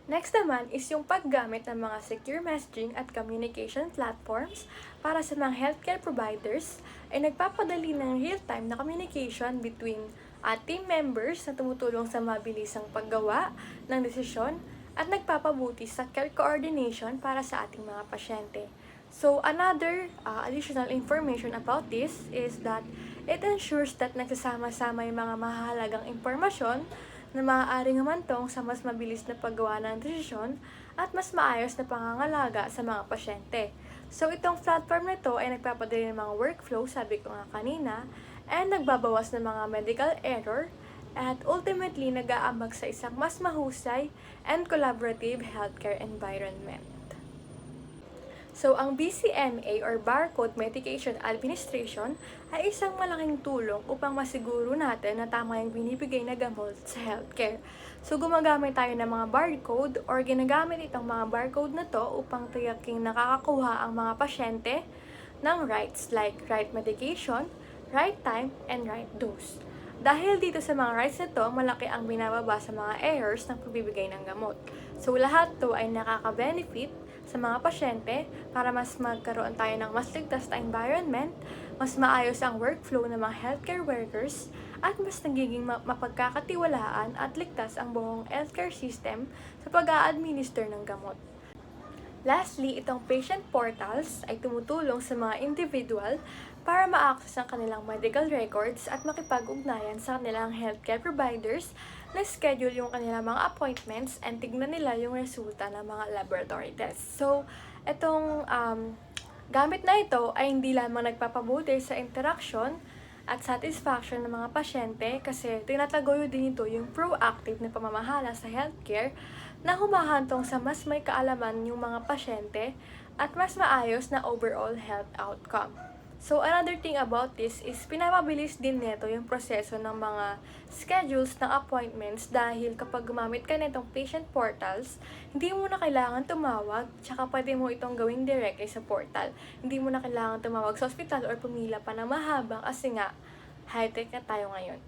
Next naman is yung paggamit ng mga secure messaging at communication platforms para sa mga healthcare providers ay nagpapadali ng real-time na communication between team members na tumutulong sa mabilisang paggawa ng desisyon at nagpapabuti sa care coordination para sa ating mga pasyente. So, another additional information about this is that it ensures that nagsasama-sama yung mga mahalagang impormasyon na maaaring humantong sa mas mabilis na paggawa ng desisyon at mas maayos na pangangalaga sa mga pasyente. So, itong platform na ito ay nagpapadali ng mga workflow, sabi ko nga kanina, and nagbabawas ng mga medical error at ultimately nag-aambag sa isang mas mahusay and collaborative healthcare environment. So, ang BCMA or Barcode Medication Administration ay isang malaking tulong upang masiguro natin na tama yung binibigay na gamot sa healthcare. So, gumagamit tayo ng mga barcode or ginagamit itong mga barcode na to upang tiyaking nakakakuha ang mga pasyente ng rights like right medication, right time, and right dose. Dahil dito sa mga rights na to, malaki ang binababa sa mga errors ng pagbibigay ng gamot. So, lahat to ay nakaka-benefit sa mga pasyente para mas magkaroon tayo ng mas ligtas na environment, mas maayos ang workflow ng mga healthcare workers, at mas nagiging mapagkakatiwalaan at ligtas ang buong healthcare system sa pag-a-administer ng gamot. Lastly, itong patient portals ay tumutulong sa mga individual para ma-access ang kanilang medical records at makipag-ugnayan sa kanilang healthcare providers na schedule yung kanilang mga appointments and tignan nila yung resulta ng mga laboratory tests. So, itong gamit na ito ay hindi lamang nagpapabuti sa interaction at satisfaction ng mga pasyente kasi tinatagoy din ito yung proactive na pamamahala sa healthcare na humahantong sa mas may kaalaman yung mga pasyente at mas maayos na overall health outcome. So, another thing about this is pinapabilis din nito yung proseso ng mga schedules ng appointments dahil kapag gumamit ka nitong patient portals, hindi mo na kailangan tumawag, tsaka pwede mo itong gawing directly sa portal. Hindi mo na kailangan tumawag sa hospital or pumila pa na mahaba kasi nga, high-tech na tayo ngayon.